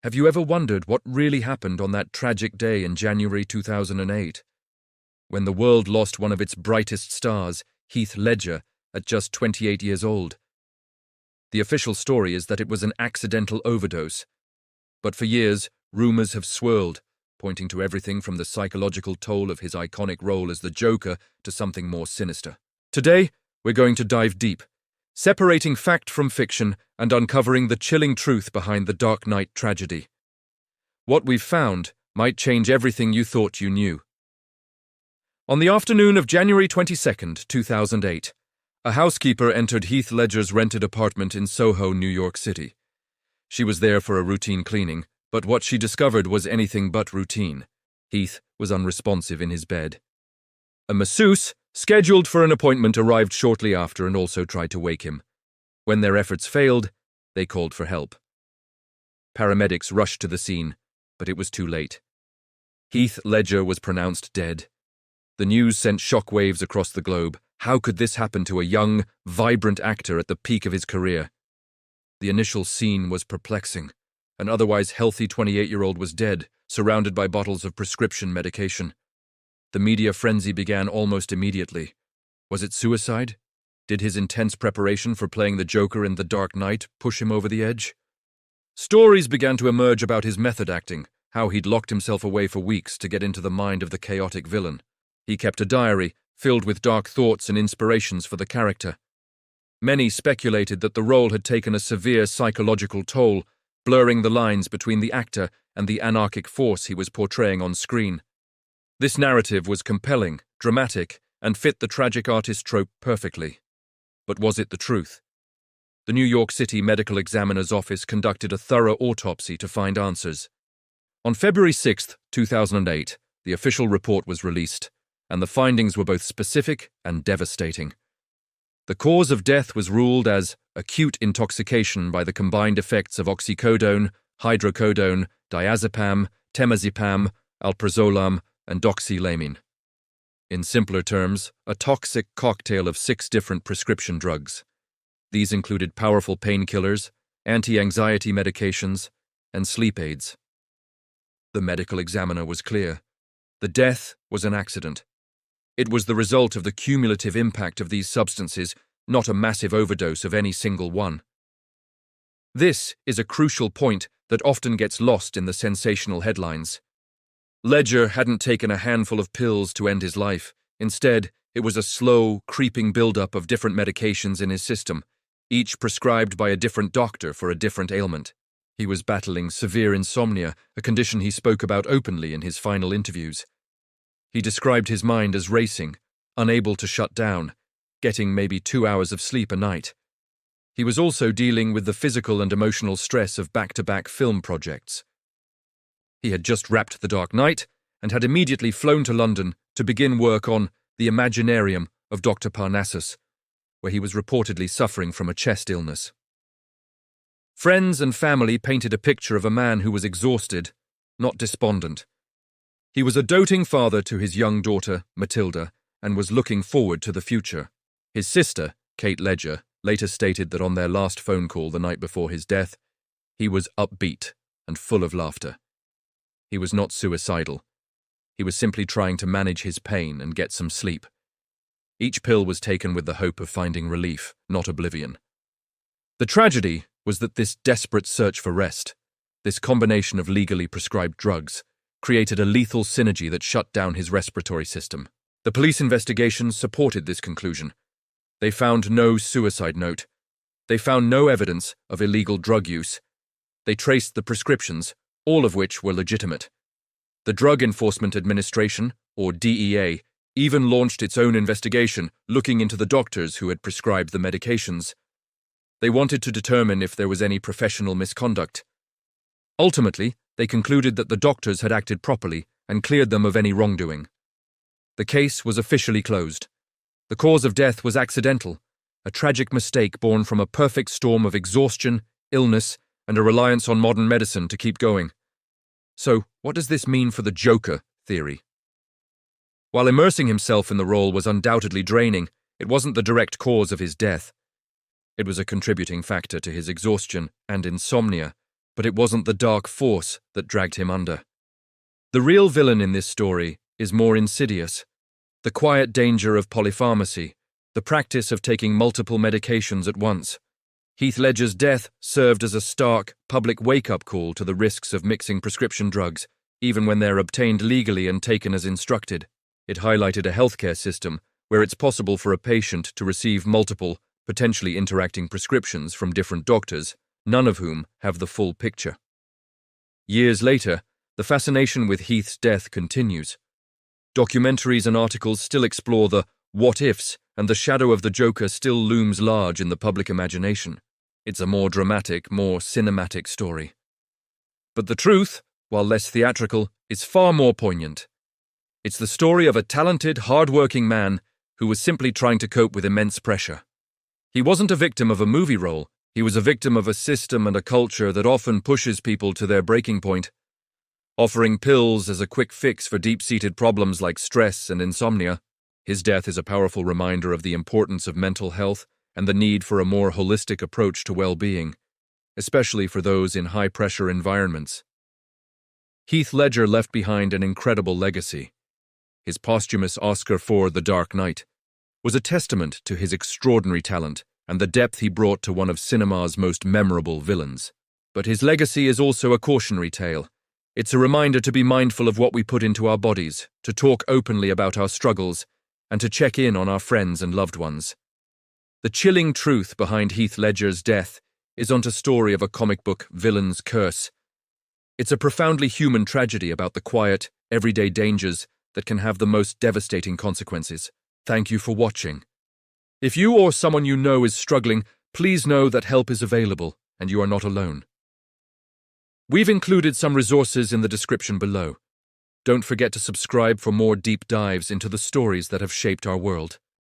Have you ever wondered what really happened on that tragic day in January 2008? When the world lost one of its brightest stars, Heath Ledger, at just 28 years old. The official story is that it was an accidental overdose. But for years, rumors have swirled, pointing to everything from the psychological toll of his iconic role as the Joker to something more sinister. Today, we're going to dive deep, separating fact from fiction and uncovering the chilling truth behind the Dark Knight tragedy. What we've found might change everything you thought you knew. On the afternoon of January 22, 2008, a housekeeper entered Heath Ledger's rented apartment in SoHo, New York City. She was there for a routine cleaning, but what she discovered was anything but routine. Heath was unresponsive in his bed. A masseuse, scheduled for an appointment, arrived shortly after and also tried to wake him. When their efforts failed, they called for help. Paramedics rushed to the scene, but it was too late. Heath Ledger was pronounced dead. The news sent shockwaves across the globe. How could this happen to a young, vibrant actor at the peak of his career? The initial scene was perplexing. An otherwise healthy 28-year-old was dead, surrounded by bottles of prescription medication. The media frenzy began almost immediately. Was it suicide? Did his intense preparation for playing the Joker in The Dark Knight push him over the edge? Stories began to emerge about his method acting, how he'd locked himself away for weeks to get into the mind of the chaotic villain. He kept a diary, filled with dark thoughts and inspirations for the character. Many speculated that the role had taken a severe psychological toll, blurring the lines between the actor and the anarchic force he was portraying on screen. This narrative was compelling, dramatic, and fit the tragic artist trope perfectly. But was it the truth? The New York City Medical Examiner's Office conducted a thorough autopsy to find answers. On February 6, 2008, the official report was released, and the findings were both specific and devastating. The cause of death was ruled as acute intoxication by the combined effects of oxycodone, hydrocodone, diazepam, temazepam, alprazolam, and doxylamine. In simpler terms, a toxic cocktail of 6 different prescription drugs. These included powerful painkillers, anti-anxiety medications, and sleep aids. The medical examiner was clear. The death was an accident. It was the result of the cumulative impact of these substances, not a massive overdose of any single one. This is a crucial point that often gets lost in the sensational headlines. Ledger hadn't taken a handful of pills to end his life. Instead, it was a slow, creeping buildup of different medications in his system, each prescribed by a different doctor for a different ailment. He was battling severe insomnia, a condition he spoke about openly in his final interviews. He described his mind as racing, unable to shut down, getting maybe 2 hours of sleep a night. He was also dealing with the physical and emotional stress of back-to-back film projects. He had just wrapped The Dark Knight and had immediately flown to London to begin work on The Imaginarium of Dr. Parnassus, where he was reportedly suffering from a chest illness. Friends and family painted a picture of a man who was exhausted, not despondent. He was a doting father to his young daughter, Matilda, and was looking forward to the future. His sister, Kate Ledger, later stated that on their last phone call the night before his death, he was upbeat and full of laughter. He was not suicidal. He was simply trying to manage his pain and get some sleep. Each pill was taken with the hope of finding relief, not oblivion. The tragedy was that this desperate search for rest, this combination of legally prescribed drugs, created a lethal synergy that shut down his respiratory system. The police investigations supported this conclusion. They found no suicide note. They found no evidence of illegal drug use. They traced the prescriptions, all of which were legitimate. The Drug Enforcement Administration, or DEA, even launched its own investigation, looking into the doctors who had prescribed the medications. They wanted to determine if there was any professional misconduct. Ultimately, they concluded that the doctors had acted properly and cleared them of any wrongdoing. The case was officially closed. The cause of death was accidental, a tragic mistake born from a perfect storm of exhaustion, illness, and a reliance on modern medicine to keep going. So, what does this mean for the Joker theory? While immersing himself in the role was undoubtedly draining, it wasn't the direct cause of his death. It was a contributing factor to his exhaustion and insomnia, but it wasn't the dark force that dragged him under. The real villain in this story is more insidious. The quiet danger of polypharmacy, the practice of taking multiple medications at once. Heath Ledger's death served as a stark, public wake-up call to the risks of mixing prescription drugs, even when they're obtained legally and taken as instructed. It highlighted a healthcare system where it's possible for a patient to receive multiple, potentially interacting prescriptions from different doctors, none of whom have the full picture. Years later, the fascination with Heath's death continues. Documentaries and articles still explore the what-ifs, and the shadow of the Joker still looms large in the public imagination. It's a more dramatic, more cinematic story. But the truth, while less theatrical, is far more poignant. It's the story of a talented, hard-working man who was simply trying to cope with immense pressure. He wasn't a victim of a movie role, he was a victim of a system and a culture that often pushes people to their breaking point. Offering pills as a quick fix for deep-seated problems like stress and insomnia, his death is a powerful reminder of the importance of mental health and the need for a more holistic approach to well-being, especially for those in high-pressure environments. Heath Ledger left behind an incredible legacy. His posthumous Oscar for The Dark Knight was a testament to his extraordinary talent and the depth he brought to one of cinema's most memorable villains. But his legacy is also a cautionary tale. It's a reminder to be mindful of what we put into our bodies, to talk openly about our struggles, and to check in on our friends and loved ones. The chilling truth behind Heath Ledger's death isn't a story of a comic book villain's curse. It's a profoundly human tragedy about the quiet, everyday dangers that can have the most devastating consequences. Thank you for watching. If you or someone you know is struggling, please know that help is available and you are not alone. We've included some resources in the description below. Don't forget to subscribe for more deep dives into the stories that have shaped our world.